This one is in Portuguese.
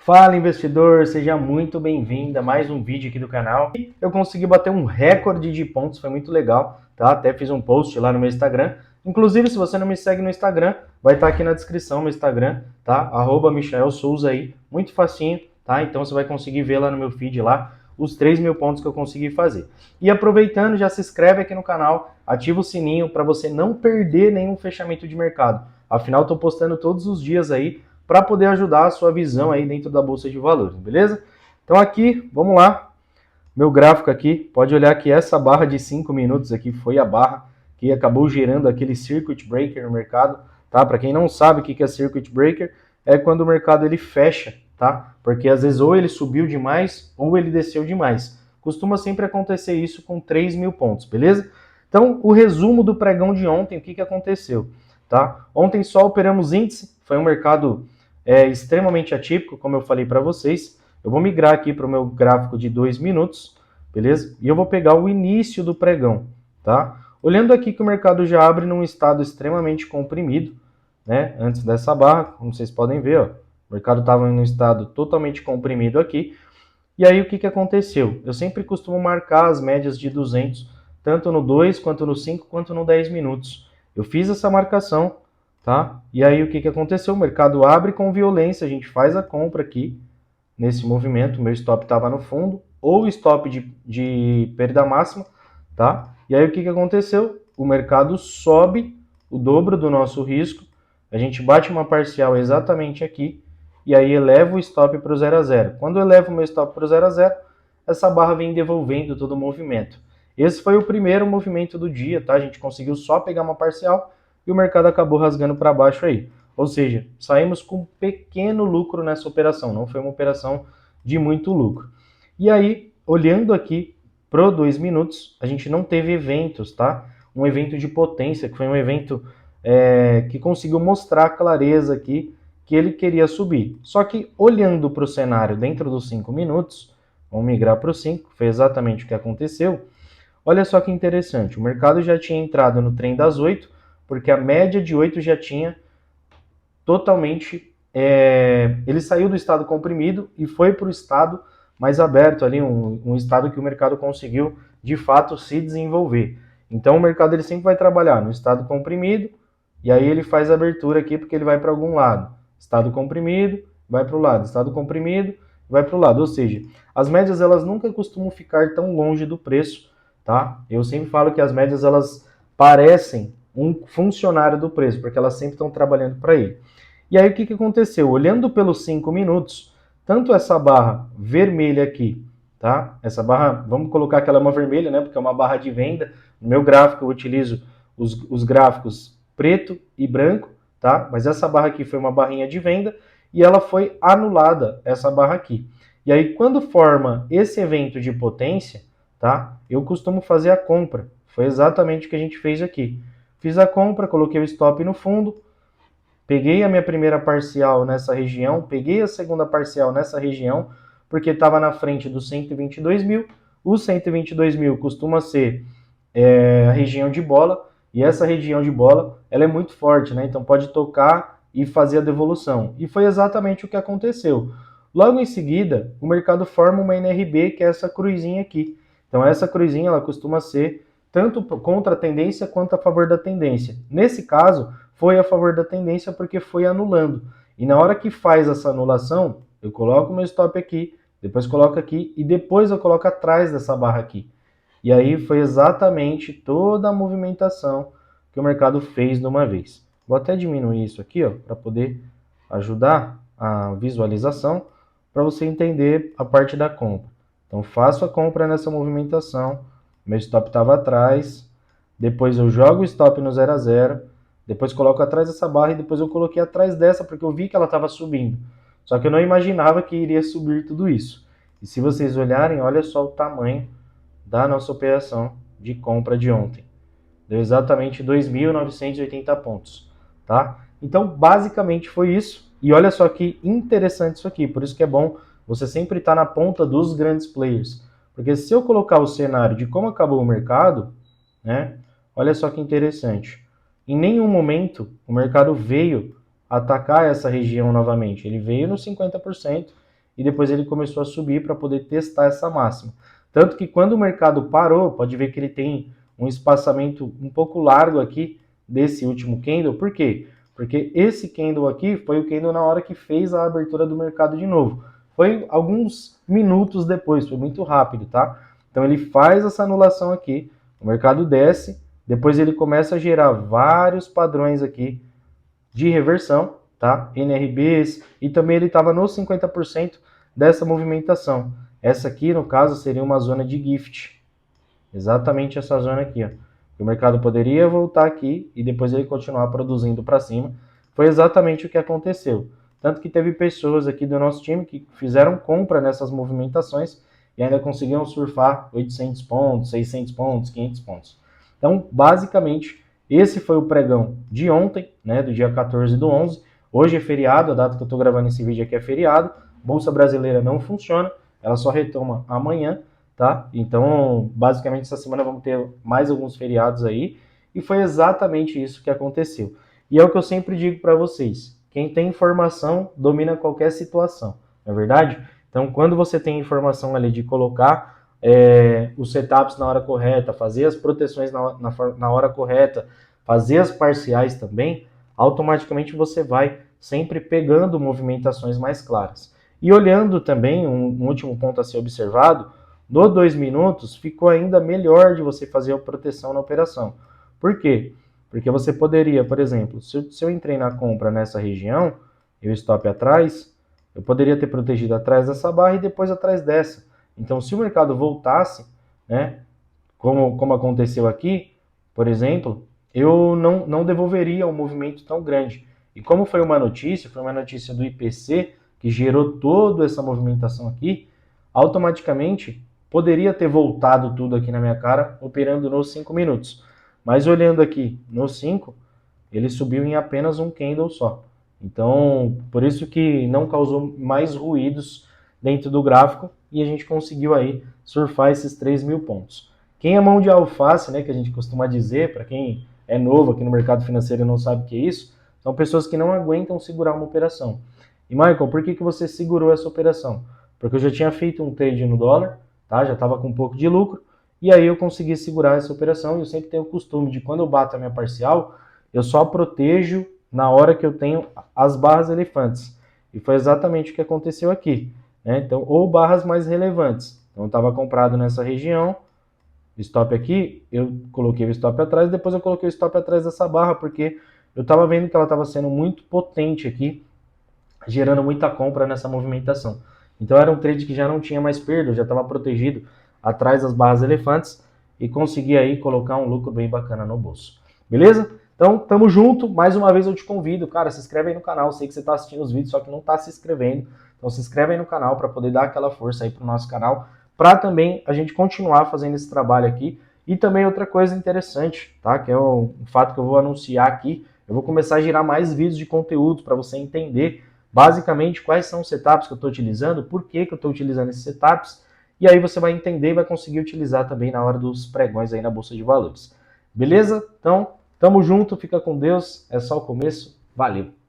Fala investidor, seja muito bem-vindo a mais um vídeo aqui do canal. Eu consegui bater um recorde de pontos, foi muito legal, tá? Até fiz um post lá no meu Instagram. Inclusive, se você não me segue no Instagram, vai estar aqui na descrição meu Instagram, tá? @MichaelSouza aí, muito facinho, tá? Então você vai conseguir ver lá no meu feed lá os 3.000 pontos que eu consegui fazer. E aproveitando, já se inscreve aqui no canal, ativa o sininho para você não perder nenhum fechamento de mercado. Afinal, estou postando todos os dias aí para poder ajudar a sua visão aí dentro da bolsa de valores, beleza? Então aqui, vamos lá, meu gráfico aqui, pode olhar que essa barra de 5 minutos aqui foi a barra que acabou gerando aquele circuit breaker no mercado, tá? Para quem não sabe o que é circuit breaker, é quando o mercado ele fecha, tá? Porque às vezes ou ele subiu demais ou ele desceu demais. Costuma sempre acontecer isso com 3.000 pontos, beleza? Então, o resumo do pregão de ontem, o que aconteceu, tá? Ontem só operamos índice, foi um mercado extremamente atípico, como eu falei para vocês. Eu vou migrar aqui para o meu gráfico de 2 minutos, beleza? E eu vou pegar o início do pregão, tá? Olhando aqui que o mercado já abre num estado extremamente comprimido, né? Antes dessa barra, como vocês podem ver, ó, o mercado estava em um estado totalmente comprimido aqui. E aí o que aconteceu? Eu sempre costumo marcar as médias de 200, tanto no 2, quanto no 5, quanto no 10 minutos. Eu fiz essa marcação, tá? E aí o que aconteceu? O mercado abre com violência, a gente faz a compra aqui, nesse movimento, o meu stop estava no fundo, ou stop de perda máxima, tá? E aí o que aconteceu? O mercado sobe o dobro do nosso risco, a gente bate uma parcial exatamente aqui, e aí eleva o stop para o 0 a 0. Quando eu elevo o meu stop para o 0 a 0, essa barra vem devolvendo todo o movimento. Esse foi o primeiro movimento do dia, tá? A gente conseguiu só pegar uma parcial e o mercado acabou rasgando para baixo aí. Ou seja, saímos com um pequeno lucro nessa operação, não foi uma operação de muito lucro. E aí, olhando aqui pro 2 minutos, a gente não teve eventos, tá? Um evento de potência, que foi um evento que conseguiu mostrar clareza aqui que ele queria subir. Só que olhando para o cenário dentro dos 5 minutos, vamos migrar para o 5, foi exatamente o que aconteceu. Olha só que interessante, o mercado já tinha entrado no trem das 8, porque a média de 8 já tinha totalmente... ele saiu do estado comprimido e foi para o estado mais aberto, ali um estado que o mercado conseguiu, de fato, se desenvolver. Então, o mercado ele sempre vai trabalhar no estado comprimido, e aí ele faz a abertura aqui porque ele vai para algum lado. Estado comprimido, vai para o lado. Estado comprimido, vai para o lado. Ou seja, as médias elas nunca costumam ficar tão longe do preço, tá? Eu sempre falo que as médias elas parecem um funcionário do preço, porque elas sempre estão trabalhando para ele. E aí o que aconteceu? Olhando pelos 5 minutos, tanto essa barra vermelha aqui, tá? Essa barra, vamos colocar que ela é uma vermelha, né? Porque é uma barra de venda. No meu gráfico eu utilizo os gráficos preto e branco, tá? Mas essa barra aqui foi uma barrinha de venda e ela foi anulada, essa barra aqui. E aí quando forma esse evento de potência, tá? Eu costumo fazer a compra. Foi exatamente o que a gente fez aqui. Fiz a compra, coloquei o stop no fundo, peguei a minha primeira parcial nessa região, peguei a segunda parcial nessa região, porque estava na frente dos 122 mil. Os 122 mil costuma ser a região de bola, e essa região de bola ela é muito forte, né? Então pode tocar e fazer a devolução. E foi exatamente o que aconteceu. Logo em seguida, o mercado forma uma NRB, que é essa cruzinha aqui. Então essa cruzinha ela costuma ser tanto contra a tendência quanto a favor da tendência. Nesse caso, foi a favor da tendência porque foi anulando. E na hora que faz essa anulação, eu coloco meu stop aqui, depois coloco aqui e depois eu coloco atrás dessa barra aqui. E aí foi exatamente toda a movimentação que o mercado fez de uma vez. Vou até diminuir isso aqui, para poder ajudar a visualização, para você entender a parte da compra. Então faço a compra nessa movimentação, meu stop estava atrás, depois eu jogo o stop no 0 a 0, depois coloco atrás dessa barra e depois eu coloquei atrás dessa porque eu vi que ela estava subindo. Só que eu não imaginava que iria subir tudo isso. E se vocês olharem, olha só o tamanho da nossa operação de compra de ontem. Deu exatamente 2.980 pontos, tá? Então, basicamente foi isso. E olha só que interessante isso aqui. Por isso que é bom você sempre estar na ponta dos grandes players. Porque se eu colocar o cenário de como acabou o mercado, né? Olha só que interessante. Em nenhum momento o mercado veio atacar essa região novamente. Ele veio no 50%, e depois ele começou a subir para poder testar essa máxima. Tanto que quando o mercado parou, pode ver que ele tem um espaçamento um pouco largo aqui desse último candle. Por quê? Porque esse candle aqui foi o candle na hora que fez a abertura do mercado de novo. Foi alguns minutos depois, foi muito rápido, tá? Então ele faz essa anulação aqui, o mercado desce, depois ele começa a gerar vários padrões aqui de reversão, tá? NRBs, e também ele estava nos 50% dessa movimentação. Essa aqui, no caso, seria uma zona de gift. Exatamente essa zona aqui, ó. O mercado poderia voltar aqui e depois ele continuar produzindo para cima. Foi exatamente o que aconteceu. Tanto que teve pessoas aqui do nosso time que fizeram compra nessas movimentações e ainda conseguiram surfar 800 pontos, 600 pontos, 500 pontos. Então, basicamente, esse foi o pregão de ontem, né, do dia 14 do 11. Hoje é feriado, a data que eu estou gravando esse vídeo aqui é feriado. Bolsa brasileira não funciona, ela só retoma amanhã, tá? Então, basicamente, essa semana vamos ter mais alguns feriados aí. E foi exatamente isso que aconteceu. E é o que eu sempre digo para vocês. Quem tem informação domina qualquer situação, não é verdade? Então, quando você tem informação ali de colocar os setups na hora correta, fazer as proteções na hora correta, fazer as parciais também, automaticamente você vai sempre pegando movimentações mais claras. E olhando também, um último ponto a ser observado, no 2 minutos ficou ainda melhor de você fazer a proteção na operação. Por quê? Porque você poderia, por exemplo, se eu entrei na compra nessa região, eu stop atrás, eu poderia ter protegido atrás dessa barra e depois atrás dessa. Então, se o mercado voltasse, né, como aconteceu aqui, por exemplo, eu não devolveria um movimento tão grande. E como foi uma notícia do IPC, que gerou toda essa movimentação aqui, automaticamente poderia ter voltado tudo aqui na minha cara, operando nos 5 minutos. Mas olhando aqui nos 5, ele subiu em apenas um candle só. Então, por isso que não causou mais ruídos dentro do gráfico e a gente conseguiu aí surfar esses 3.000 pontos. Quem é mão de alface, né, que a gente costuma dizer, para quem é novo aqui no mercado financeiro e não sabe o que é isso, são pessoas que não aguentam segurar uma operação. E Michael, por que você segurou essa operação? Porque eu já tinha feito um trade no dólar, tá? Já estava com um pouco de lucro, e aí eu consegui segurar essa operação. E eu sempre tenho o costume de, quando eu bato a minha parcial, eu só protejo na hora que eu tenho as barras elefantes. E foi exatamente o que aconteceu aqui, né? Então, ou barras mais relevantes. Então, eu estava comprado nessa região, stop aqui, eu coloquei o stop atrás, depois eu coloquei o stop atrás dessa barra, porque eu estava vendo que ela estava sendo muito potente aqui, gerando muita compra nessa movimentação. Então, era um trade que já não tinha mais perda, eu já estava protegido atrás das barras elefantes e consegui aí colocar um lucro bem bacana no bolso. Beleza? Então, tamo junto. Mais uma vez eu te convido, cara, se inscreve aí no canal. Sei que você está assistindo os vídeos, só que não está se inscrevendo. Então, se inscreve aí no canal para poder dar aquela força aí pro nosso canal, para também a gente continuar fazendo esse trabalho aqui. E também outra coisa interessante, tá? Que é um fato que eu vou anunciar aqui. Eu vou começar a gerar mais vídeos de conteúdo para você entender basicamente quais são os setups que eu estou utilizando, por que eu estou utilizando esses setups. E aí você vai entender e vai conseguir utilizar também na hora dos pregões aí na Bolsa de Valores. Beleza? Então, tamo junto, fica com Deus, é só o começo, valeu!